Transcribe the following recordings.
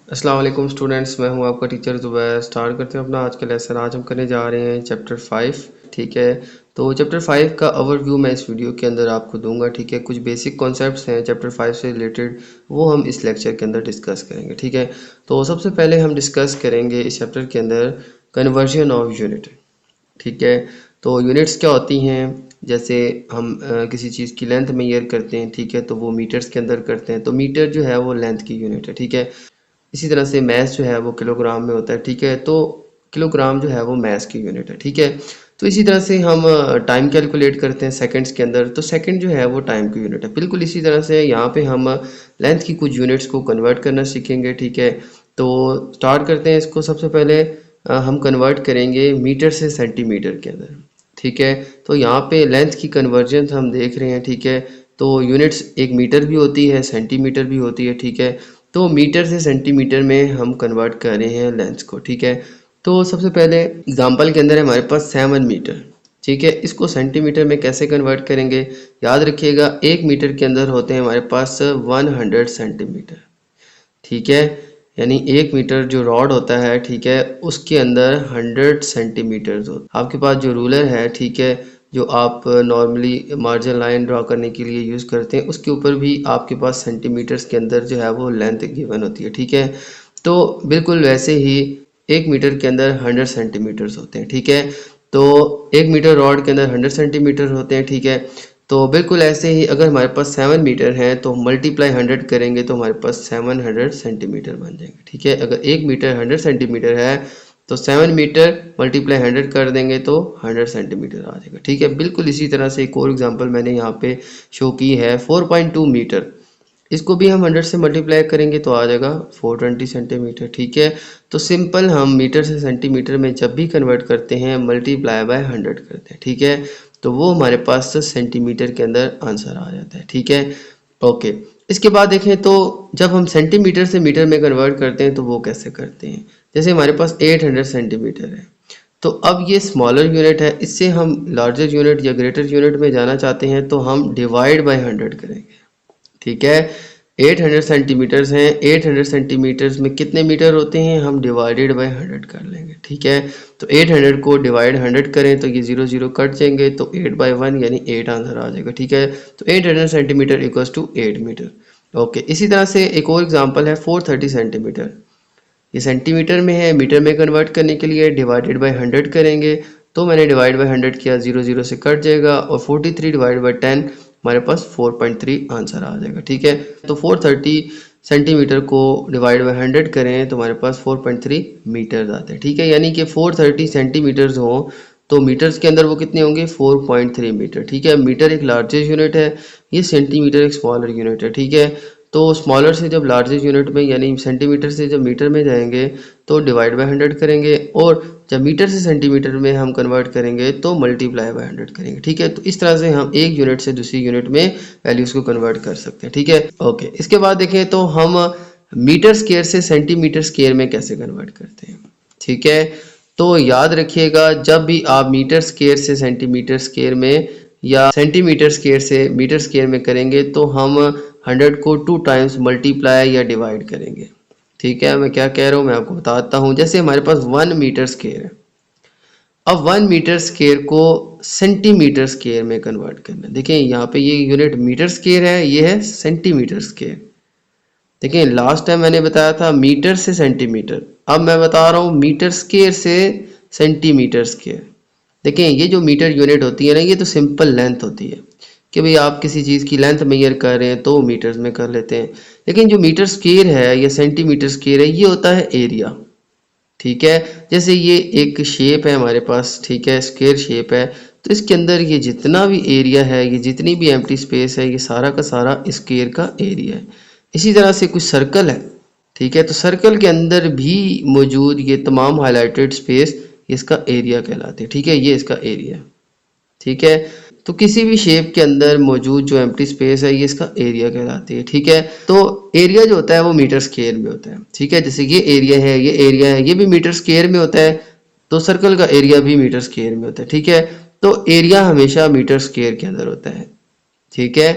अस्सलाम वालेकुम स्टूडेंट्स, मैं हूं आपका टीचर ज़ुबैर। स्टार्ट करते हैं अपना आज का लेसन। आज हम करने जा रहे हैं चैप्टर 5। ठीक है, तो चैप्टर 5 का ओवरव्यू मैं इस वीडियो के अंदर आपको दूंगा। ठीक है, कुछ बेसिक कॉन्सेप्ट्स हैं चैप्टर 5 से रिलेटेड, वो हम इस लेक्चर के अंदर डिस्कस करेंगे। ठीक है, तो सबसे पहले हम डिस्कस करेंगे इस चैप्टर के अंदर कन्वर्जन ऑफ यूनिट। ठीक है, तो यूनिट्स क्या होती हैं? जैसे हम किसी चीज़ की लेंथ मेजर करते हैं, ठीक है, तो वो मीटर्स के अंदर करते हैं, तो मीटर जो है वो लेंथ की यूनिट है। ठीक है, इसी तरह से मैस जो है वो किलोग्राम में होता है। ठीक है, तो किलोग्राम जो है वो मैस की यूनिट है। ठीक है, तो इसी तरह से हम टाइम कैलकुलेट करते हैं सेकंड्स के अंदर, तो सेकंड जो है वो टाइम की यूनिट है। बिल्कुल इसी तरह से यहाँ पे हम लेंथ की कुछ यूनिट्स को कन्वर्ट करना सीखेंगे। ठीक है, तो स्टार्ट करते हैं इसको। सबसे पहले हम कन्वर्ट करेंगे मीटर से सेंटीमीटर के अंदर। ठीक है, तो यहाँ पे लेंथ की कन्वर्जन हम देख रहे हैं। ठीक है, तो यूनिट्स एक मीटर भी होती है, सेंटीमीटर भी होती है। ठीक है, तो मीटर से सेंटीमीटर में हम कन्वर्ट कर रहे हैं लेंथ को। ठीक है, तो सबसे पहले एग्जांपल के अंदर है हमारे पास 7 मीटर। ठीक है, इसको सेंटीमीटर में कैसे कन्वर्ट करेंगे? याद रखिएगा, 1 मीटर के अंदर होते हैं हमारे पास 100 सेंटीमीटर। ठीक है, यानी 1 मीटर जो रॉड होता है, ठीक है, उसके अंदर 100 सेंटीमीटर्स होता है। आपके पास जो रूलर है, ठीक है, जो आप नॉर्मली मार्जिन लाइन ड्रा करने के लिए यूज़ करते हैं, उसके ऊपर भी आपके पास सेंटीमीटर्स के अंदर जो है वो लेंथ गिवन होती है। ठीक है, तो बिल्कुल वैसे ही 1 मीटर के अंदर 100 सेंटीमीटर्स होते हैं। ठीक है, तो 1 मीटर रॉड के अंदर 100 सेंटीमीटर होते हैं। ठीक है, तो बिल्कुल ऐसे ही अगर हमारे पास 7 मीटर है तो मल्टीप्लाई 100 करेंगे तो हमारे पास 700 सेंटीमीटर बन जाएंगे। ठीक है, अगर 1 मीटर 100 सेंटीमीटर है तो 7 मीटर मल्टीप्लाई 100 कर देंगे तो 100 सेंटीमीटर आ जाएगा। ठीक है, बिल्कुल इसी तरह से एक और एग्जांपल मैंने यहाँ पे शो की है 4.2 मीटर। इसको भी हम 100 से मल्टीप्लाई करेंगे तो आ जाएगा 420 सेंटीमीटर। ठीक है, तो सिंपल हम मीटर से सेंटीमीटर में जब भी कन्वर्ट करते हैं मल्टीप्लाई बाय 100 करते हैं। ठीक है, तो वो हमारे पास सेंटीमीटर के अंदर आंसर आ जाता है। ठीक है, ओके। इसके बाद देखें तो जब हम सेंटीमीटर से मीटर में कन्वर्ट करते हैं तो वो कैसे करते हैं? जैसे हमारे पास 800 सेंटीमीटर है, तो अब ये स्मॉलर यूनिट है, इससे हम लार्जर यूनिट या ग्रेटर यूनिट में जाना चाहते हैं तो हम डिवाइड बाय 100 करेंगे। ठीक है, 800 सेंटीमीटर्स हैं, 800 सेंटीमीटर्स में कितने मीटर होते हैं? हम डिवाइडेड बाय 100 कर लेंगे। ठीक है, तो 800 को डिवाइड 100 करें तो ये 0 0 कट जाएंगे, तो 8 बाय 1 यानी 8 आंसर आ जाएगा। ठीक है, तो 800 centimetre equals to 8 metre. Okay, इसी तरह से एक और एग्जांपल है 430 सेंटीमीटर। ये सेंटीमीटर में है, मीटर में कन्वर्ट करने के लिए डिवाइडेड बाय 100 करेंगे, तो मैंने डिवाइड बाय 100 किया, 0 0 से कट जाएगा, और 43 डिवाइड बाय 10 हमारे पास 4.3 आंसर आ जाएगा। ठीक है, तो 430 सेंटीमीटर को डिवाइड बाय 100 करें तो हमारे पास 4.3 मीटर आते हैं। ठीक है, यानी कि 430 सेंटीमीटर्स हो तो मीटर्स के अंदर वो कितने होंगे? 4.3 मीटर। ठीक है, मीटर एक लार्जेस्ट यूनिट है, ये सेंटीमीटर एक स्मॉलर यूनिट है। ठीक है, तो स्मॉलर से जब लार्जेस्ट यूनिट में यानी सेंटीमीटर से जब मीटर में जाएंगे तो डिवाइड बाय 100 करेंगे, और जब मीटर से सेंटीमीटर में हम कन्वर्ट करेंगे तो मल्टीप्लाई बाय 100 करेंगे। ठीक है, तो इस तरह से हम एक यूनिट से दूसरी यूनिट में वैल्यूज को कन्वर्ट कर सकते हैं। ठीक है, ओके। इसके बाद देखें तो हम मीटर स्क्वायर से सेंटीमीटर स्क्वायर में कैसे कन्वर्ट करते हैं। ठीक है, तो याद रखिएगा, जब भी आप मीटर स्क्वायर से सेंटीमीटर स्क्वायर में या सेंटीमीटर स्क्वायर से मीटर स्क्वायर में करेंगे तो हम 100 को 2 टाइम्स मल्टीप्लाई या डिवाइड करेंगे। ठीक है, मैं क्या कह रहा हूँ मैं आपको बताता हूँ। जैसे हमारे पास 1 मीटर स्क्वायर है, अब 1 मीटर स्क्वायर को सेंटीमीटर स्क्वायर में कन्वर्ट करना है। देखिए यहाँ पे ये यूनिट मीटर स्क्वायर है, ये है सेंटीमीटर स्क्वायर। देखिए लास्ट टाइम मैंने बताया था मीटर से सेंटीमीटर, अब मैं बता रहा हूँ मीटर स्क्वायर से सेंटीमीटर स्क्वायर। देखिए ये जो मीटर यूनिट होती है ना, ये तो सिंपल लेंथ होती है कि भाई आप किसी चीज़ की लेंथ मेजर कर रहे हैं तो मीटर्स में कर लेते हैं। लेकिन जो मीटर स्क्वायर है या सेंटीमीटर स्क्वायर है, ये होता है एरिया। ठीक है, जैसे ये एक शेप है हमारे पास, ठीक है, स्क्वायर शेप है, तो इसके अंदर ये जितना भी एरिया है, ये जितनी भी एम्प्टी स्पेस है, ये सारा का सारा स्क्वायर का एरिया है। इसी तरह से कुछ सर्कल है, ठीक है, तो सर्कल के अंदर भी मौजूद ये तमाम हाईलाइटेड स्पेस इसका एरिया कहलाते हैं। ठीक है, ये इसका एरिया है। ठीक है, तो किसी भी शेप के अंदर मौजूद जो एम्प्टी स्पेस है, ये इसका एरिया कहलाती है। ठीक है, तो एरिया जो होता है वो मीटर स्क्वायर में होता है। ठीक है, जैसे ये एरिया है, ये एरिया है, ये भी मीटर स्क्वायर में होता है, तो सर्कल का एरिया भी मीटर स्क्वायर में होता है। ठीक है, तो एरिया हमेशा मीटर स्क्वायर के अंदर होता है। ठीक है,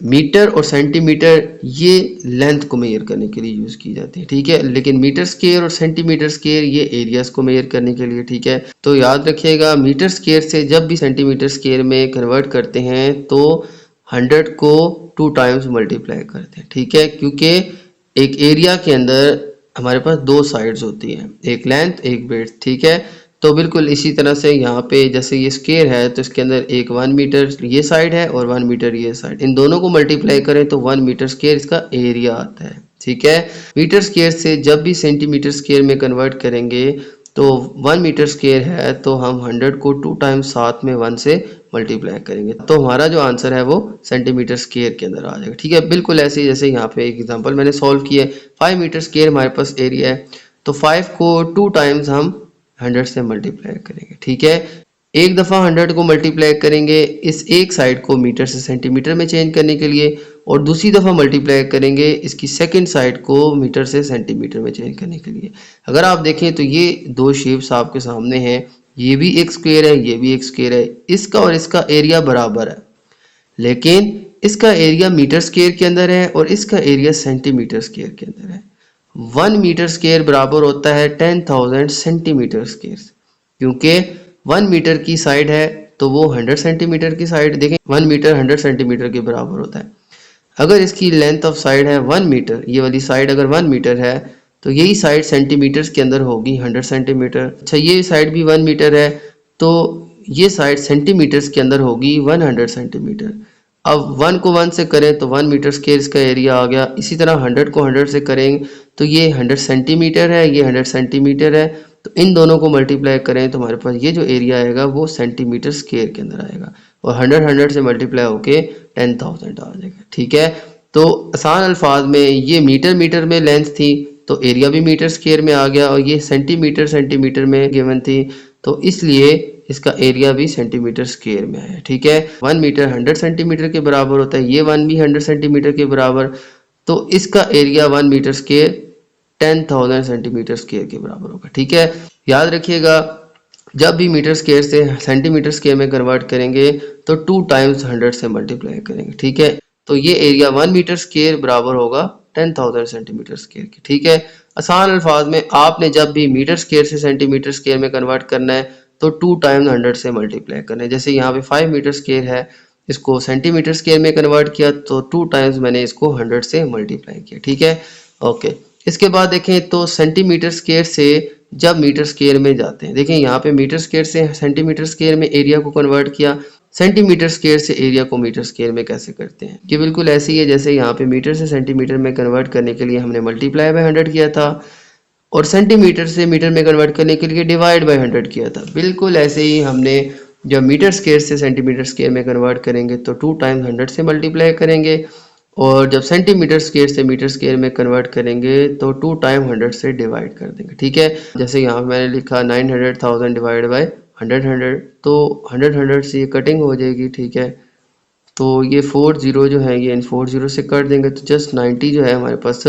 मीटर और सेंटीमीटर ये लेंथ को मेजर करने के लिए यूज़ की जाती है, ठीक है। लेकिन मीटर स्क्वायर और सेंटीमीटर स्क्वायर ये एरियाज को मेजर करने के लिए, ठीक है। तो याद रखिएगा, मीटर स्क्वायर से जब भी सेंटीमीटर स्क्वायर में कन्वर्ट करते हैं तो 100 को 2 टाइम्स मल्टीप्लाई करते हैं, ठीक है। क्योंकि एक एरिया के अंदर हमारे पास दो साइड्स होती हैं, एक लेंथ एक ब्रेड्थ, ठीक है। तो बिल्कुल इसी तरह से यहाँ पे जैसे ये स्क्वायर है तो इसके अंदर एक 1 मीटर ये साइड है और 1 मीटर ये साइड, इन दोनों को मल्टीप्लाई करें तो 1 मीटर स्क्वायर इसका एरिया आता है, ठीक है। मीटर स्क्वायर से जब भी सेंटीमीटर स्क्वायर में कन्वर्ट करेंगे तो 1 मीटर स्क्वायर है तो हम 100 को 2 टाइम्स साथ में 1 से मल्टीप्लाई करेंगे तो हमारा जो आंसर है वो सेंटीमीटर स्क्वायर के अंदर आ जाएगा, ठीक है। बिल्कुल ऐसे ही जैसे यहाँ पे एक एग्जांपल मैंने सॉल्व किया है, 5 मीटर स्क्वायर हमारे पास एरिया है तो 5 को 2 टाइम्स हम 100 से मल्टीप्लाई करेंगे, ठीक है। एक दफ़ा 100 को मल्टीप्लाई करेंगे इस एक साइड को मीटर से सेंटीमीटर में चेंज करने के लिए और दूसरी दफ़ा मल्टीप्लाई करेंगे इसकी सेकंड साइड को मीटर से सेंटीमीटर में चेंज करने के लिए। अगर आप देखें तो ये दो शेप्स आपके सामने हैं, ये भी एक स्क्वायर है ये भी एक स्क्वायर है, इसका और इसका एरिया बराबर है, लेकिन इसका एरिया मीटर स्क्वायर के अंदर है और इसका एरिया सेंटीमीटर स्क्वायर के अंदर है। 1 मीटर स्क्वायर बराबर होता है 10,000 सेंटीमीटर स्क्वायर, क्योंकि 1 मीटर की साइड है तो वो 100 सेंटीमीटर की साइड, देखें 1 मीटर 100 सेंटीमीटर के बराबर होता है। अगर इसकी लेंथ ऑफ साइड है 1 मीटर, ये वाली साइड अगर 1 मीटर है तो यही साइड सेंटीमीटर्स के अंदर होगी 100 सेंटीमीटर। अच्छा ये साइड भी 1 मीटर है तो ये साइड सेंटीमीटर्स के अंदर होगी 100 सेंटीमीटर। अब 1 को 1 से करें तो 1 मीटर स्क्वायर इसका एरिया आ गया, इसी तरह 100 को 100 से करेंगे तो ये 100 सेंटीमीटर है ये 100 सेंटीमीटर है, तो इन दोनों को मल्टीप्लाई करें तो हमारे पास ये जो एरिया आएगा वो सेंटीमीटर स्क्वायर के अंदर आएगा और 100 से मल्टीप्लाई होके 10,000 आ जाएगा, ठीक है। तो आसान अल्फाज में ये मीटर मीटर में लेंथ थी तो एरिया भी मीटर स्क्वायर में आ गया और ये सेंटीमीटर सेंटीमीटर में गिवन थी तो इसलिए इसका एरिया भी सेंटीमीटर स्क्वायर में आया, ठीक है। 1 मीटर 100 सेंटीमीटर के बराबर होता है, ये 1 भी 100 सेंटीमीटर के बराबर, तो इसका area 1 metre square 10,000 centimetre square के बराबर होगा, ठीक है। याद रखिएगा जब भी मीटर स्क्वायर से सेंटीमीटर स्क्वायर में कन्वर्ट करेंगे तो 2 टाइम्स 100 से मल्टीप्लाई करेंगे, ठीक है। तो ये एरिया 1 मीटर स्क्वायर बराबर होगा 10,000 सेंटीमीटर स्क्वायर की, ठीक है। आसान अल्फाज में आपने जब भी मीटर स्क्वायर से सेंटीमीटर स्क्वायर में कन्वर्ट करना है तो 2 टाइम्स 100 से मल्टीप्लाई करना है। जैसे यहाँ पे 5 मीटर स्क्वायर है, इसको सेंटीमीटर स्क्वायर में कन्वर्ट किया तो 2 टाइम्स मैंने इसको 100 से मल्टीप्लाई किया, ठीक है। ओके, इसके बाद देखें तो सेंटीमीटर स्क्वायर से जब मीटर स्क्वायर में जाते हैं, देखें यहाँ पे मीटर स्क्वायर से सेंटीमीटर स्क्वायर में एरिया को कन्वर्ट किया, सेंटीमीटर स्क्वायर से एरिया को मीटर स्क्वायर में कैसे करते हैं, ये बिल्कुल ऐसे ही है जैसे यहाँ पे मीटर से सेंटीमीटर में कन्वर्ट करने के लिए हमने मल्टीप्लाई बाय 100 किया था और सेंटीमीटर से मीटर में कन्वर्ट करने के लिए डिवाइड बाय 100 किया था। बिल्कुल ऐसे ही हमने जब मीटर स्क्वायर से सेंटीमीटर स्क्वायर में कन्वर्ट करेंगे तो 2 टाइम्स 100 से मल्टीप्लाई करेंगे और जब सेंटीमीटर स्क्वायर से मीटर स्क्वायर में कन्वर्ट करेंगे तो 2 टाइम 100 से डिवाइड कर देंगे, ठीक है। जैसे यहाँ पे मैंने लिखा 900,000 डिवाइड बाय 100 तो 100 से ये कटिंग हो जाएगी, ठीक है। तो ये 4 जीरो जो है ये इन 4 जीरो से कट देंगे तो जस्ट 90 जो है हमारे पास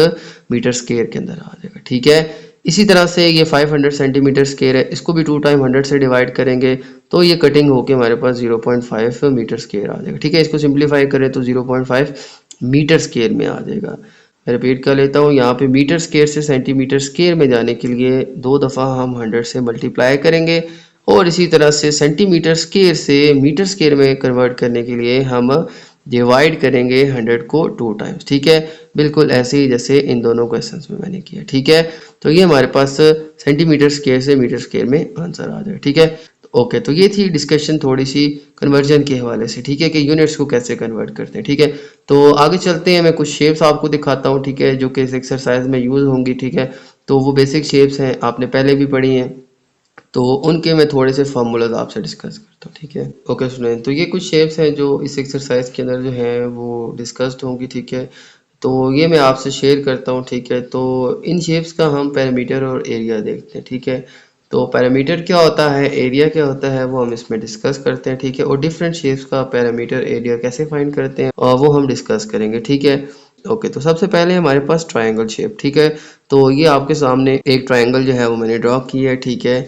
मीटर स्क्वायर के अंदर आ जाएगा, ठीक है। इसी तरह से ये 500 सेंटीमीटर स्क्वायर है, इसको भी 2 टाइम 100 से डिवाइड करेंगे तो ये कटिंग होके हमारे पास 0.5 मीटर स्क्वायर आ जाएगा, ठीक है। इसको सिंप्लीफाई करें तो 0.5 मीटर स्क्वायर में आ जाएगा। मैं रिपीट कर लेता हूँ, यहाँ पे मीटर स्क्वायर से सेंटीमीटर स्क्वायर में जाने के लिए 2 दफ़ा हम 100 से मल्टीप्लाई करेंगे और इसी तरह से सेंटीमीटर स्क्वायर से मीटर स्क्वायर में कन्वर्ट करने के लिए हम डिवाइड करेंगे 100 को 2 टाइम्स, ठीक है। बिल्कुल ऐसे ही जैसे इन दोनों क्वेश्चंस में मैंने किया, ठीक है। तो ये हमारे पास सेंटीमीटर स्क्वायर से मीटर स्क्वायर में आंसर आ जाए, ठीक है। ओके, तो ये थी डिस्कशन थोड़ी सी कन्वर्जन के हवाले से, ठीक है, कि यूनिट्स को कैसे कन्वर्ट करते हैं, ठीक है। तो आगे चलते हैं, मैं कुछ शेप्स आपको दिखाता हूँ, ठीक है, जो कि इस एक्सरसाइज में यूज़ होंगी, ठीक है। तो वो बेसिक शेप्स हैं, आपने पहले भी पढ़ी हैं, तो उनके मैं थोड़े से फार्मूलाज आपसे डिस्कस करता हूँ, ठीक है। ओके स्टूडेंट, तो ये कुछ शेप्स हैं जो इस एक्सरसाइज के अंदर जो हैं वो डिस्कस्ड होंगी, ठीक है। तो ये मैं आपसे शेयर करता हूँ, ठीक है। तो इन शेप्स का हम पैरामीटर और एरिया देखते हैं, ठीक है। तो पैरामीटर क्या होता है, एरिया क्या होता है, वो हम इसमें डिस्कस करते हैं, ठीक है। और डिफरेंट शेप्स का पैरामीटर एरिया कैसे फाइंड करते हैं और वो हम डिस्कस करेंगे, ठीक है। ओके, तो सबसे पहले हमारे पास ट्रायंगल शेप, ठीक है। तो ये आपके सामने एक ट्रायंगल जो है वो मैंने ड्रॉ किया है, ठीक है।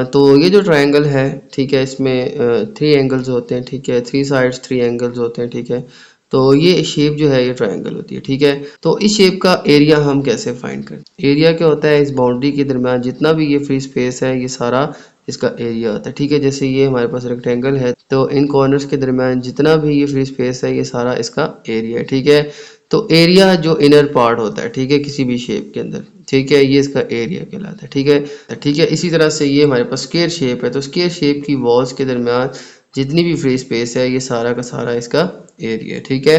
तो ये जो ट्रायंगल है, ठीक है, इसमें 3 एंगल्स होते हैं, ठीक है, 3 साइड्स 3 एंगल्स होते हैं, ठीक है। तो ये शेप जो है ये ट्रायंगल होती है, ठीक है। तो इस शेप का एरिया हम कैसे फाइंड करते हैं? एरिया क्या होता है, इस बाउंड्री के दरमियान जितना भी ये फ्री स्पेस है ये सारा इसका एरिया होता है, ठीक है। जैसे ये हमारे पास रेक्टेंगल है तो इन कॉर्नर्स के दरमियान जितना भी ये फ्री स्पेस है ये सारा इसका एरिया है, ठीक है। तो एरिया जो इनर पार्ट होता है, ठीक है, किसी भी शेप के अंदर, ठीक है, ये इसका एरिया कहलाता है, ठीक है। ठीक है, इसी तरह से ये हमारे पास स्क्वायर शेप है, तो स्क्वायर शेप की वॉल्स के दरमियान जितनी भी फ्री स्पेस है ये सारा का सारा इसका एरिया है, ठीक है।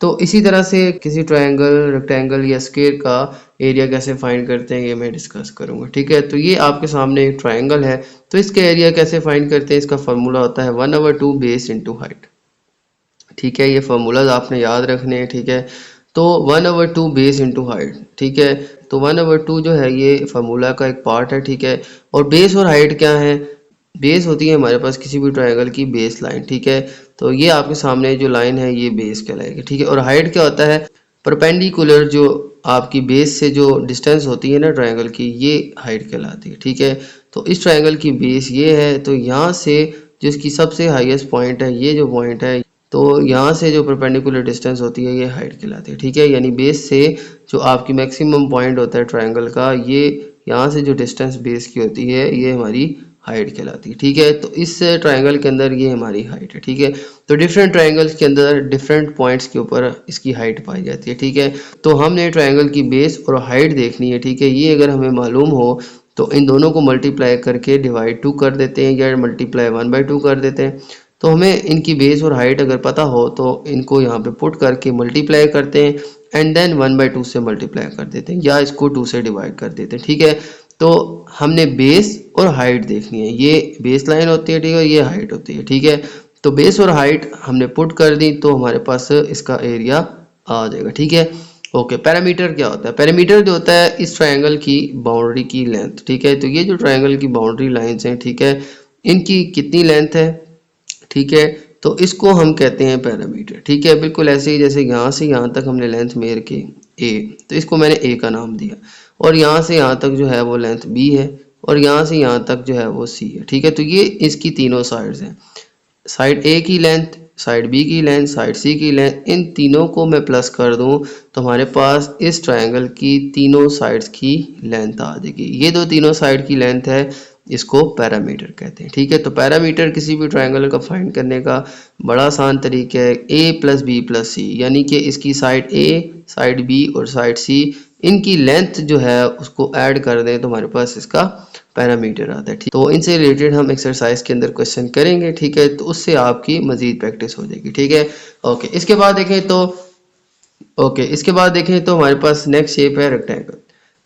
तो इसी तरह से किसी ट्रायंगल, रेक्टेंगल या स्क्वायर का एरिया कैसे फाइंड करते हैं ये मैं डिस्कस करूंगा, ठीक है। तो ये आपके सामने एक ट्रायंगल है, तो इसका एरिया कैसे फाइंड करते हैं, इसका फार्मूला होता है 1/2 बेस इंटू हाइट, ठीक है। ये फार्मूलाज आपने याद रखने हैं, ठीक है। तो 1/2 बेस इंटू हाइट, ठीक है। तो 1/2 जो है ये फार्मूला का एक पार्ट है, ठीक है। और बेस और हाइट क्या है, बेस होती है हमारे पास किसी भी ट्रायंगल की बेस लाइन, ठीक है। तो ये आपके सामने जो लाइन है ये बेस कहलाएगी, ठीक है। और हाइट क्या होता है, परपेंडिकुलर जो आपकी बेस से जो डिस्टेंस होती है ना ट्रायंगल की, ये हाइट कहलाती है, ठीक है। तो इस ट्रायंगल की बेस ये है, तो यहाँ से जो इसकी सबसे हाईएस्ट पॉइंट है, ये जो पॉइंट है, तो यहाँ से जो परपेंडिकुलर डिस्टेंस होती है ये हाइट कहलाती है, ठीक है। यानी बेस से जो आपकी मैक्सिमम पॉइंट होता है ट्रायंगल का, ये यहाँ से जो डिस्टेंस बेस की होती है ये हमारी हाइट कहलाती है, ठीक है। तो इस ट्रायंगल के अंदर ये हमारी हाइट है, ठीक है। तो डिफरेंट ट्रायंगल्स के अंदर डिफरेंट पॉइंट्स के ऊपर इसकी हाइट पाई जाती है, ठीक है। तो हमने ट्रायंगल की बेस और हाइट देखनी है, ठीक है। ये अगर हमें मालूम हो तो इन दोनों को मल्टीप्लाई करके डिवाइड 2 कर देते हैं या मल्टीप्लाई 1/2 कर देते हैं। तो हमें इनकी बेस और हाइट अगर पता हो तो इनको यहाँ पे पुट करके मल्टीप्लाई करते हैं एंड देन 1/2 से मल्टीप्लाई कर देते हैं या इसको 2 से डिवाइड कर देते हैं, ठीक है। तो हमने बेस और हाइट देखनी है, ये बेस लाइन होती है, ठीक है, ये हाइट होती है, ठीक है। तो बेस और हाइट हमने पुट कर दी तो हमारे पास इसका एरिया आ जाएगा, ठीक है। ओके, पैरामीटर क्या होता है, पैरामीटर जो होता है इस ट्रायंगल की बाउंड्री की लेंथ, ठीक है। तो ये जो ट्रायंगल की बाउंड्री लाइंस हैं, ठीक है, इनकी कितनी लेंथ है, ठीक है। तो इसको हम कहते हैं पैरामीटर, ठीक है। बिल्कुल ऐसे ही जैसे यहाँ से यहाँ तक हमने लेंथ मेयर की ए, तो इसको मैंने ए का नाम दिया, और यहाँ से यहाँ तक जो है वो लेंथ बी है, और यहाँ से यहाँ तक जो है वो सी है, ठीक है। तो ये इसकी तीनों साइड्स हैं, साइड ए की लेंथ, साइड बी की लेंथ, साइड सी की लेंथ, इन तीनों को मैं प्लस कर दूं तो हमारे पास इस ट्रायंगल की तीनों साइड्स की लेंथ आ जाएगी। ये दो तीनों साइड की लेंथ है, इसको पैरामीटर कहते हैं, ठीक है। तो पैरामीटर किसी भी ट्रायंगल का फाइंड करने का बड़ा आसान तरीका है, ए प्लस बी प्लस सी, यानी कि इसकी साइड ए, साइड बी और साइड सी, इनकी लेंथ जो है उसको ऐड कर दें तो हमारे पास इसका पैरामीटर आता है, ठीक। तो इनसे रिलेटेड हम एक्सरसाइज के अंदर क्वेश्चन करेंगे, ठीक है। तो उससे आपकी मजीद प्रैक्टिस हो जाएगी, ठीक है। ओके, इसके बाद देखें तो हमारे पास नेक्स्ट शेप है रेक्टेंगल।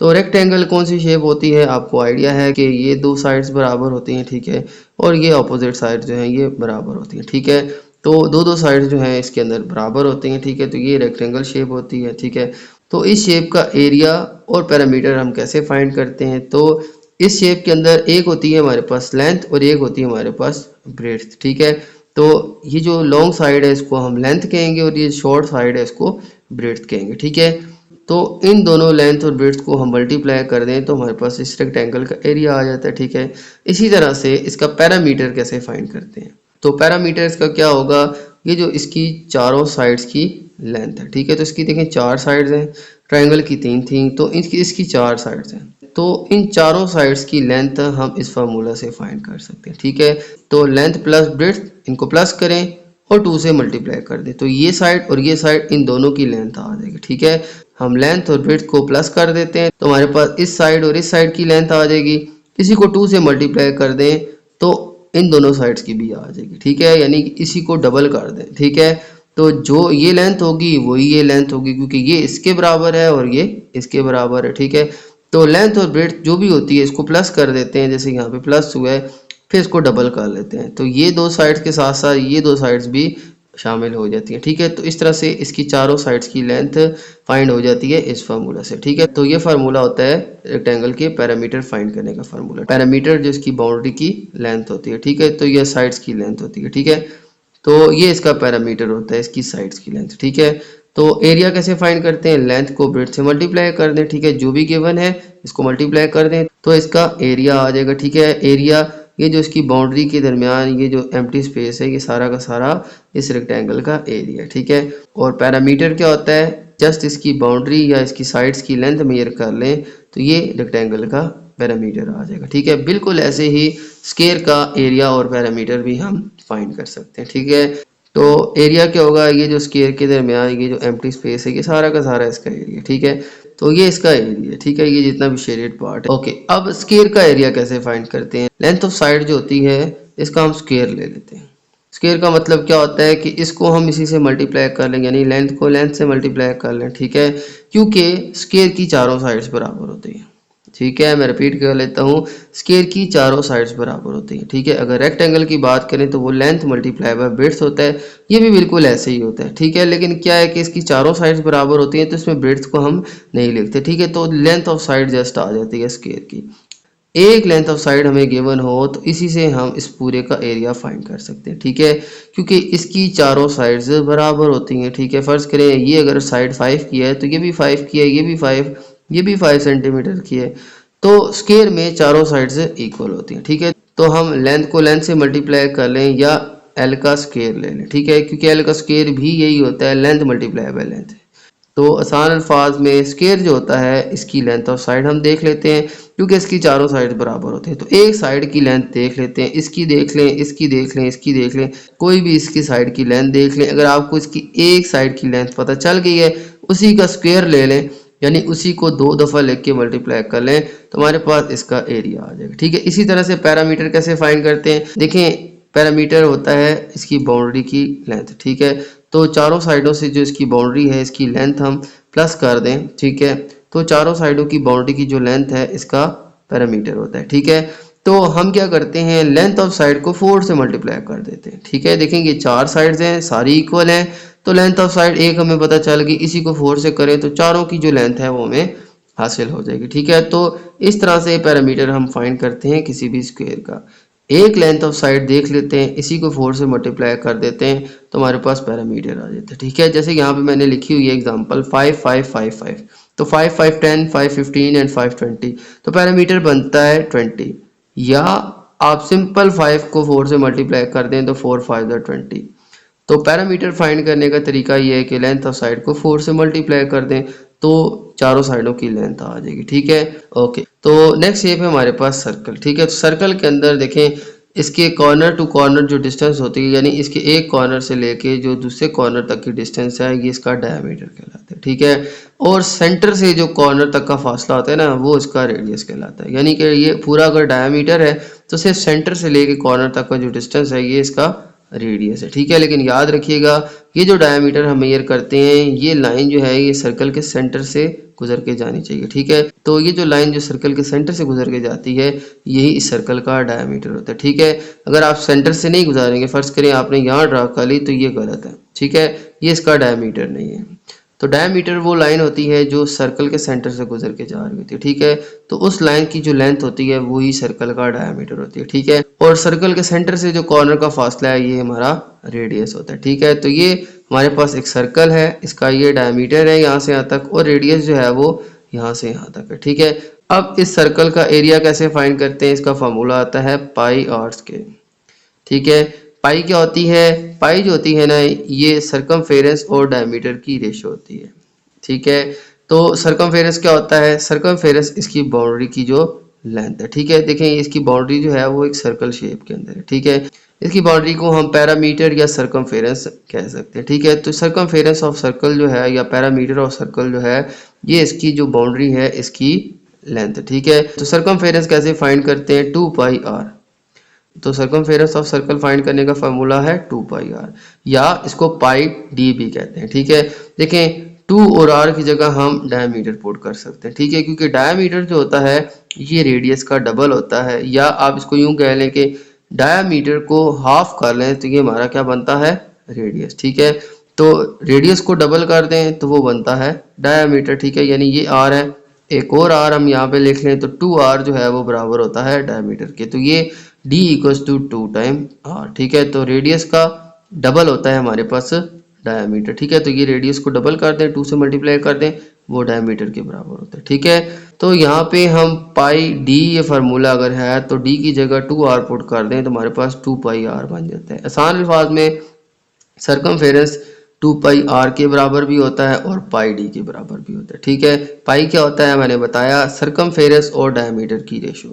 तो रेक्टेंगल कौन सी शेप होती है, आपको आइडिया है कि ये दो साइड्स बराबर होती हैं, ठीक है, और ये अपोजिट साइड जो हैं ये बराबर होती हैं, ठीक है। तो दो साइड्स जो हैं इसके अंदर बराबर होती हैं, ठीक है। तो ये रेक्टेंगल शेप होती है, ठीक है। तो इस शेप का एरिया और पैरामीटर हम कैसे फाइंड करते हैं, तो इस शेप के अंदर एक होती है हमारे पास लेंथ और एक होती है हमारे पास ब्रेड्थ, ठीक है। तो ये जो लॉन्ग साइड है इसको हम लेंथ कहेंगे और ये शॉर्ट साइड है इसको ब्रेड्थ कहेंगे, ठीक है। तो इन दोनों लेंथ और ब्रेड्थ को हम मल्टीप्लाई कर दें तो हमारे पास इस रेक्टेंगल का एरिया आ जाता है, ठीक है। इसी तरह से इसका पैरामीटर कैसे फाइंड करते हैं, तो पैरामीटर इसका क्या होगा, ये जो इसकी चारों साइड्स की लेंथ है, ठीक है। तो इसकी देखें चार साइड्स हैं, ट्रायंगल की तीन थी, तो इसकी चार साइड्स हैं, तो इन चारों साइड्स की लेंथ हम इस फार्मूला से फाइंड कर सकते हैं, ठीक है। तो लेंथ प्लस ब्रेड्थ इनको प्लस करें और 2 से मल्टीप्लाई कर दें तो ये साइड और ये साइड इन दोनों की लेंथ आ जाएगी, ठीक है। हम लेंथ और ब्रेड्थ को प्लस कर देते हैं तो हमारे पास इस साइड और इस साइड की लेंथ आ जाएगी, इसी को 2 से मल्टीप्लाई कर दें तो इन दोनों साइड्स की भी आ जाएगी, ठीक है। यानी इसी को डबल कर दें, ठीक है। तो जो ये लेंथ होगी वही ये लेंथ होगी, क्योंकि ये इसके बराबर है और ये इसके बराबर है, ठीक है। तो लेंथ और ब्रेड्थ जो भी होती है इसको प्लस कर देते हैं, जैसे यहाँ पे प्लस हुआ है, फिर इसको डबल कर लेते हैं तो ये दो साइड्स के साथ साथ ये दो साइड्स भी शामिल हो जाती है, ठीक है। तो इस तरह से इसकी चारों साइड्स की लेंथ फाइंड हो जाती है इस फार्मूला से, ठीक है। तो ये फार्मूला होता है रेक्टेंगल के पैरामीटर फाइंड करने का फार्मूला, पैरामीटर जो इसकी बाउंड्री की लेंथ होती है, ठीक है। तो ये साइड्स की लेंथ होती है, ठीक है। तो ये इसका पैरामीटर होता है, इसकी साइड्स की लेंथ, ठीक है। तो एरिया कैसे फाइंड करते हैं, लेंथ को ब्रेड्थ से मल्टीप्लाई कर दें, ठीक है। जो भी गिवन है इसको मल्टीप्लाई कर दें तो इसका एरिया आ जाएगा, ठीक है। एरिया ये जो इसकी बाउंड्री के दरमियान ये जो एम्प्टी स्पेस है ये सारा का सारा इस रेक्टेंगल का एरिया, ठीक है। और पैरामीटर क्या होता है, जस्ट इसकी बाउंड्री या इसकी साइड्स की लेंथ मेजर कर लें तो ये रेक्टेंगल का पैरामीटर आ जाएगा, ठीक है। बिल्कुल ऐसे ही स्केयर का एरिया और पैरामीटर भी हम फाइंड कर सकते हैं, ठीक है। तो एरिया क्या होगा, ये जो स्केयर के दरमियान ये जो एम्प्टी स्पेस है ये सारा का सारा इसका एरिया, ठीक है। तो ये इसका एरिया, ठीक है, ये जितना भी शेडेड पार्ट है। ओके, अब स्केयर का एरिया कैसे फाइंड करते हैं। लेंथ ऑफ साइड जो होती है इसका हम स्केयर ले लेते हैं। स्केयर का मतलब क्या होता है कि इसको हम इसी से मल्टीप्लाई कर लें, यानी लेंथ को लेंथ से मल्टीप्लाई कर लें, ठीक है, क्योंकि स्केयर की चारों साइड्स बराबर होती हैं, ठीक है। मैं रिपीट कर लेता हूँ, स्केयर की चारों साइड्स बराबर होती हैं, ठीक है। अगर रेक्टेंगल की बात करें तो वो लेंथ मल्टीप्लाई बाय ब्रेड्थ होता है, ये भी बिल्कुल ऐसे ही होता है, ठीक है। लेकिन क्या है कि इसकी चारों साइड्स बराबर होती हैं तो इसमें ब्रेड्थ को हम नहीं लिखते, ठीक है। तो लेंथ ऑफ साइड जस्ट आ जाती है स्केयर की। एक लेंथ ऑफ साइड हमें गिवन हो तो इसी से हम इस पूरे का एरिया फाइंड कर सकते हैं, ठीक है, क्योंकि इसकी चारों साइड्स बराबर होती हैं, ठीक है। फर्ज करें ये अगर साइड 5 की है तो ये भी 5 की है, ये भी 5, ये भी 5 सेंटीमीटर की है, तो स्केयर में चारों साइड्स इक्वल होती हैं, ठीक है। तो हम लेंथ को लेंथ से मल्टीप्लाई कर लें या एल का स्केयर ले लें, ठीक है, क्योंकि एल का स्केयर भी यही होता है, लेंथ मल्टीप्लाई बाय लेंथ। तो आसान अल्फाज में स्केयर जो होता है इसकी लेंथ ऑफ साइड हम देख लेते हैं, क्योंकि इसकी चारों साइड बराबर होते हैं। तो एक साइड की लेंथ देख लेते हैं, इसकी देख लें, इसकी देख लें, इसकी देख लें, कोई भी इसकी साइड की लेंथ देख लें। अगर आपको इसकी एक साइड की लेंथ पता चल गई है, उसी का स्क्वायर ले लें, यानी उसी को 2 दफ़ा लिख के मल्टीप्लाई कर लें तो हमारे पास इसका एरिया आ जाएगा, ठीक है। इसी तरह से पैरामीटर कैसे फाइंड करते हैं, देखें पैरामीटर होता है इसकी बाउंड्री की लेंथ, ठीक है। तो चारों साइडों से जो इसकी बाउंड्री है इसकी लेंथ हम प्लस कर दें, ठीक है, तो चारों साइडों की बाउंड्री की जो लेंथ है इसका पैरामीटर होता है, ठीक है। तो हम क्या करते हैं, लेंथ ऑफ साइड को 4 से मल्टीप्लाई कर देते हैं, ठीक है। देखेंगे 4 साइड्स हैं, सारी इक्वल हैं, तो लेंथ ऑफ साइड एक हमें पता चल गई, इसी को 4 से करें तो चारों की जो लेंथ है वो हमें हासिल हो जाएगी, ठीक है। तो इस तरह से पैरामीटर हम फाइंड करते हैं किसी भी स्क्वायर का। एक लेंथ ऑफ साइड देख लेते हैं, इसी को 4 से मल्टीप्लाई कर देते हैं तो हमारे पास पैरामीटर आ जाता है, ठीक है। जैसे यहाँ पे मैंने लिखी हुई है एग्जांपल 5 5 5 5, तो 5 5 10, 5 15 एंड 5 20, तो पैरामीटर बनता है 20। या आप सिंपल 5 को 4 से मल्टीप्लाई कर दें तो 4 5 20। तो पैरामीटर फाइंड करने का तरीका ये है कि लेंथ ऑफ साइड को 4 से मल्टीप्लाई कर दें तो चारों साइडों की लेंथ आ जाएगी, ठीक है। ओके, तो नेक्स्ट शेप है हमारे पास सर्कल, ठीक है। तो सर्कल के अंदर देखें इसके कॉर्नर टू कॉर्नर जो डिस्टेंस होती है, यानी इसके एक कॉर्नर से लेके जो दूसरे कॉर्नर तक की डिस्टेंस है ये इसका डायमीटर कहलाता है, ठीक है। और सेंटर से जो कॉर्नर तक का फासला होता है ना वो इसका रेडियस कहलाता है, यानी कि ये पूरा अगर डायमीटर है तो सिर्फ सेंटर से लेके कॉर्नर तक का जो डिस्टेंस है ये इसका रेडियस है, ठीक है। लेकिन याद रखिएगा ये जो डायमीटर हम मेजर करते हैं ये लाइन जो है ये सर्कल के सेंटर से गुजर के जानी चाहिए, ठीक है। तो ये जो लाइन जो सर्कल के सेंटर से गुजर के जाती है यही इस सर्कल का डायमीटर होता है, ठीक है। अगर आप सेंटर से नहीं गुजारेंगे, फर्ज करें आपने यहाँ ड्रा कर ली, तो ये गलत है, ठीक है, ये इसका डायमीटर नहीं है। तो डायमीटर वो लाइन होती है जो सर्कल के सेंटर से गुजर के जा रही होती है, ठीक है। तो उस लाइन की जो लेंथ होती है वही सर्कल का डायमीटर होती है, ठीक है। और सर्कल के सेंटर से जो कॉर्नर का फासला है ये हमारा रेडियस होता है, ठीक है। तो ये हमारे पास एक सर्कल है, इसका ये डायमीटर है यहाँ से यहाँ तक, और रेडियस जो है वो यहाँ से यहाँ तक है, ठीक है। अब इस सर्कल का एरिया कैसे फाइंड करते हैं, इसका फार्मूला आता है पाई आर स्क्वायर, ठीक है। पाई क्या होती है, पाई जो होती है ना ये सरकमफेरेंस और डायमीटर की रेशो होती है, ठीक है। तो सरकमफेरेंस क्या होता है, सरकमफेरेंस इसकी बाउंड्री की जो लेंथ है, ठीक है। देखें इसकी बाउंड्री जो है वो एक सर्कल शेप के अंदर है, ठीक है। इसकी बाउंड्री को हम पैरामीटर या सरकमफेरेंस कह सकते हैं, ठीक है। तो सरकमफेरेंस ऑफ सर्कल जो है या पैरामीटर ऑफ सर्कल जो है ये इसकी जो बाउंड्री है इसकी लेंथ, ठीक है। तो सरकमफेरेंस कैसे फाइंड करते हैं, 2 पाई आर। तो सरकमफेरेंस ऑफ सर्कल फाइंड करने का फार्मूला है 2 पाई आर, या इसको पाई डी भी कहते हैं, ठीक है। देखें 2 और आर की जगह हम डायमीटर पुट कर सकते हैं, ठीक है, क्योंकि डायमीटर जो होता है ये रेडियस का डबल होता है, या आप इसको यूं कह लें कि डायमीटर को हाफ कर लें तो ये हमारा क्या बनता है, रेडियस, ठीक है। तो रेडियस को डबल कर दें तो वो बनता है डायमीटर, ठीक है, यानी ये आर है, एक और आर हम यहाँ पे लिख लें तो 2 आर जो है वो बराबर होता है डायमीटर के। तो ये d equals to 2 time r, ठीक है। तो रेडियस का डबल होता है हमारे पास डायमीटर, ठीक है। तो ये रेडियस को डबल कर दें, 2 से मल्टीप्लाई कर दें, वो डायमीटर के बराबर होता है, ठीक है। तो यहाँ पे हम पाई डी ये फार्मूला अगर है तो डी की जगह 2r पुट कर दें तो हमारे पास 2 पाई आर बन जाता है। आसान अल्फाज में सरकमफेरेंस 2 पाई आर के बराबर भी होता है और पाई डी के बराबर भी होता है। ठीक है, पाई क्या होता है मैंने बताया, सरकमफेरेंस और डायमीटर की रेशो।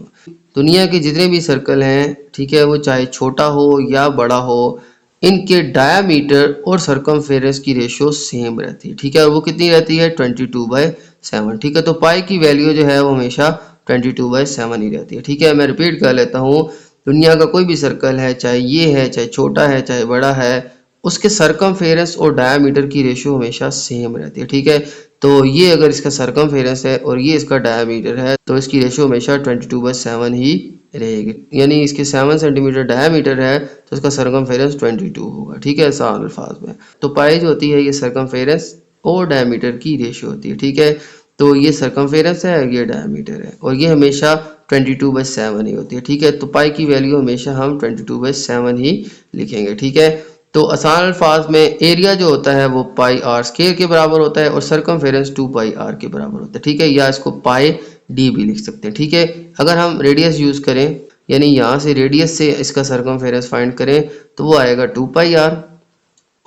दुनिया के जितने भी सर्कल हैं, ठीक है, वो चाहे छोटा हो या बड़ा हो, इनके डायामीटर और सरकमफेरेंस की रेशो सेम रहती है। ठीक है, और वो कितनी रहती है 22/7। ठीक है, तो पाई की वैल्यू जो है वो हमेशा 22/7 ही रहती है। ठीक है, मैं रिपीट कर लेता हूँ, दुनिया का कोई भी सर्कल है, चाहे ये है, चाहे छोटा है, चाहे बड़ा है, उसके सरकमफेरेंस और डायामीटर की रेशो हमेशा सेम रहती है। ठीक है, तो ये अगर इसका सरकमफेरेंस है और ये इसका डायामीटर है तो इसकी रेशो हमेशा 22/7 ही रहेगी। यानी इसके 7 सेंटीमीटर डायामीटर है तो इसका सरकमफेरेंस 22 होगा। ठीक है, आसान अल्फाज में तो पाई जो होती है ये सरकमफेरेंस और डायामीटर की रेशो होती है। ठीक है, तो ये सरकमफेरेंस है, ये डायामीटर है और ये हमेशा 22/7 ही होती है। ठीक है, तो पाई की वैल्यू हमेशा हम 22/7 ही लिखेंगे। ठीक है, तो आसान अल्फाज में एरिया जो होता है वो पाई आर स्क्वायर के बराबर होता है और सरकमफेरेंस 2 पाई आर के बराबर होता है। ठीक है, या इसको पाई डी भी लिख सकते हैं। ठीक है, अगर हम रेडियस यूज करें यानी यहाँ से रेडियस से इसका सरकमफेरेंस फाइंड करें तो वो आएगा 2 पाई आर,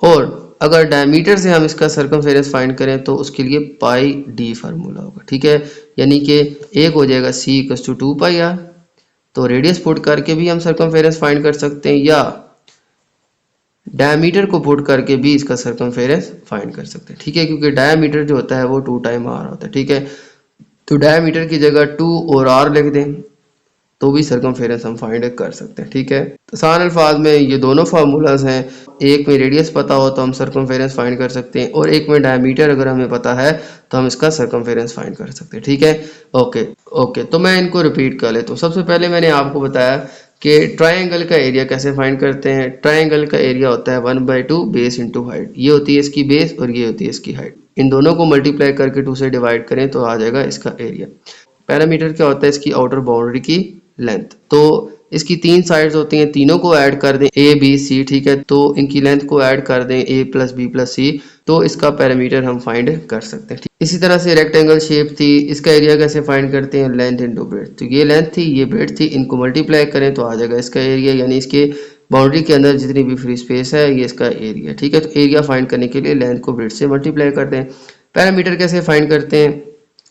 और अगर डायमीटर से हम इसका सरकमफेरेंस फाइंड करें तो उसके लिए पाई डी फार्मूला होगा। ठीक है, यानी कि एक हो जाएगा सी इक्वल्स टू 2 पाई आर, तो रेडियस पुट करके भी हम सरकमफेरेंस फाइंड कर सकते हैं या डायमीटर को पुट करके भी इसका सरकमफेरेंस फाइंड कर सकते हैं। ठीक है, क्योंकि डायमीटर जो होता है वो 2 टाइम आर होता है। ठीक है, तो डायमीटर की जगह 2 और आर लिख दें तो भी सरकमफेरेंस हम फाइंड कर सकते हैं। ठीक है, तो आसान अल्फाज में ये दोनों फार्मूलाज हैं, एक में रेडियस पता हो तो हम सरकमफेरेंस फाइंड कर सकते हैं और एक में डायमीटर अगर हमें पता है तो हम इसका सरकमफेरेंस फाइंड कर सकते हैं। ठीक है, ओके, तो मैं इनको रिपीट कर लेता हूँ। सबसे पहले मैंने आपको बताया कि ट्राइंगल का एरिया कैसे फाइंड करते हैं। ट्राइंगल का एरिया होता है 1/2 बेस इंटू हाइट। ये होती है इसकी बेस और ये होती है इसकी हाइट। इन दोनों को मल्टीप्लाई करके 2 से डिवाइड करें तो आ जाएगा इसका एरिया। पैरामीटर क्या होता है, इसकी आउटर बाउंड्री की लेंथ। तो इसकी 3 साइड्स होती हैं, तीनों को ऐड कर दें ए बी सी। ठीक है, तो इनकी लेंथ को ऐड कर दें a + b + c, तो इसका पैरामीटर हम फाइंड कर सकते हैं। इसी तरह से रेक्टेंगल शेप थी, इसका एरिया कैसे फाइंड करते हैं, लेंथ इंटू ब्रेड्थ। तो ये लेंथ थी, ये ब्रेड्थ थी, इनको मल्टीप्लाई करें तो आ जाएगा इसका एरिया, यानी इसके बाउंड्री के अंदर जितनी भी फ्री स्पेस है ये इसका एरिया। ठीक है, तो एरिया फाइंड करने के लिए लेंथ को ब्रेड्थ से मल्टीप्लाई कर दें। पैरामीटर कैसे फाइंड करते हैं,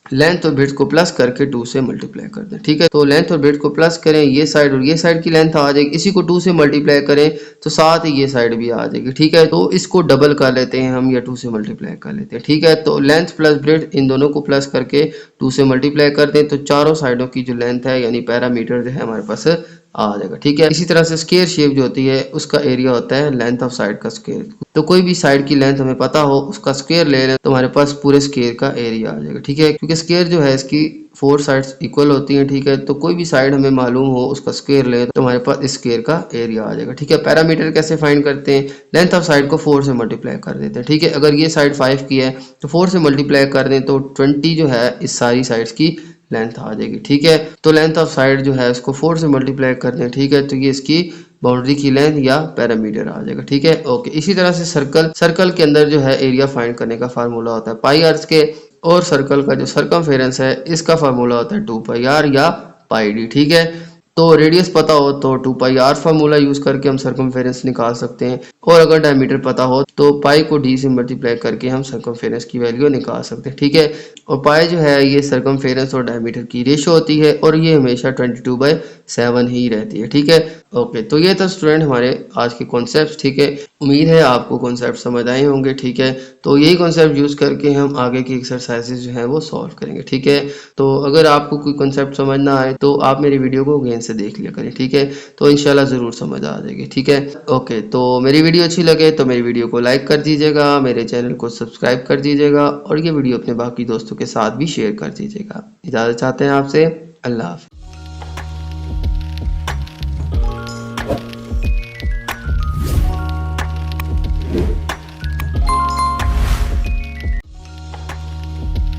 लेंथ और ब्रेड्थ को प्लस करके 2 से मल्टीप्लाई कर दें। ठीक है, तो लेंथ और ब्रेड्थ को प्लस करें, ये साइड और ये साइड की लेंथ आ जाएगी, इसी को 2 से मल्टीप्लाई करें तो साथ ही ये साइड भी आ जाएगी। ठीक है, तो इसको डबल कर लेते हैं हम या 2 से मल्टीप्लाई कर लेते हैं। ठीक है, तो लेंथ प्लस ब्रेड्थ इन दोनों को प्लस करके 2 से मल्टीप्लाई कर दें तो चारों साइडों की जो लेंथ है यानी पैरामीटर जो है हमारे पास आ जाएगा। ठीक है, इसी तरह से स्क्वायर शेप जो होती है उसका एरिया होता है लेंथ ऑफ साइड का स्क्वायर। तो कोई भी साइड की लेंथ हमें पता हो उसका स्क्वायर ले लें तो हमारे पास पूरे स्क्वायर का एरिया आ जाएगा। ठीक है, क्योंकि स्क्वायर जो है इसकी 4 साइड्स इक्वल होती हैं। ठीक है, तो कोई भी साइड हमें मालूम हो उसका स्क्वायर ले तो हमारे पास इस स्क्वायर का एरिया आ जाएगा। ठीक है, पैरामीटर कैसे फाइंड करते हैं, लेंथ ऑफ साइड को 4 से मल्टीप्लाई कर देते हैं। ठीक है, अगर ये साइड 5 की है तो 4 से मल्टीप्लाई कर दें तो 20 जो है इस सारी साइड्स की लेंथ आ जाएगी। ठीक है, तो लेंथ ऑफ साइड जो है उसको 4 से मल्टीप्लाई कर दें। ठीक है, तो ये इसकी बाउंड्री की लेंथ या पैरामीटर आ जाएगा। ठीक है, ओके। इसी तरह से सर्कल के अंदर जो है एरिया फाइंड करने का फार्मूला होता है पाई आर के, और सर्कल का जो सरकमफेरेंस है इसका फार्मूला होता है 2 पाई आर या पाई डी। ठीक है, तो रेडियस पता हो तो 2 पाई आर फार्मूला यूज करके हम सरकमफेरेंस निकाल सकते हैं, और अगर डायमीटर पता हो तो पाई को डी से मल्टीप्लाई करके हम सरकमफेरेंस की वैल्यू निकाल सकते हैं। ठीक है, और पाई जो है ये सरकमफेरेंस और डायमीटर की रेशो होती है और ये हमेशा 22/7 ही रहती है। ठीक है, ओके। तो ये था स्टूडेंट हमारे आज के कॉन्सेप्ट। ठीक है, उम्मीद है आपको कॉन्सेप्ट समझ आए होंगे। ठीक है, तो यही कॉन्सेप्ट यूज करके हम आगे की एक्सरसाइजेज जो है वो सॉल्व करेंगे। ठीक है, तो अगर आपको कोई कॉन्सेप्ट समझ ना आए तो आप मेरी वीडियो को अगेन से देख लिया करें। ठीक है, तो इंशाल्लाह ज़रूर समझ आ जाएगी। ठीक है, ओके। तो मेरी वीडियो अच्छी लगे तो मेरी वीडियो को लाइक कर दीजिएगा, मेरे चैनल को सब्सक्राइब कर दीजिएगा और ये वीडियो अपने बाकी दोस्तों के साथ भी शेयर कर दीजिएगा। इजाज़त चाहते हैं आपसे, अल्लाह हाफ़िज़।